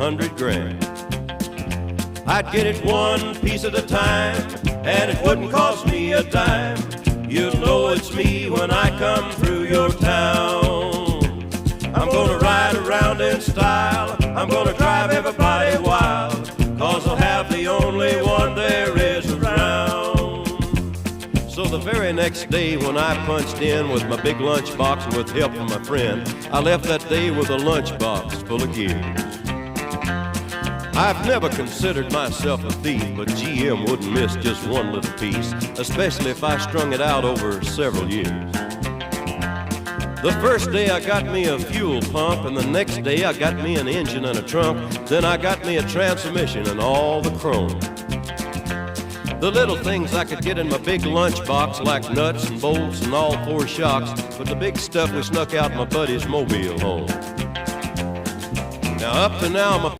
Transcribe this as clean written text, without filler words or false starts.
100 grand. I'd get it one piece at a time, and it wouldn't cost me a dime. You'll know it's me when I come through your town. I'm gonna ride around in style, I'm gonna drive everybody wild, 'cause I'll have the only one there is around. So the very next day when I punched in with my big lunchbox and with help from my friend, I left that day with a lunchbox full of gears. I've never considered myself a thief, but GM wouldn't miss just one little piece, especially if I strung it out over several years. The first day I got me a fuel pump, and the next day I got me an engine and a trunk. Then I got me a transmission and all the chrome. The little things I could get in my big lunchbox, like nuts and bolts and all four shocks, but the big stuff we snuck out my buddy's mobile home. Now up to now, my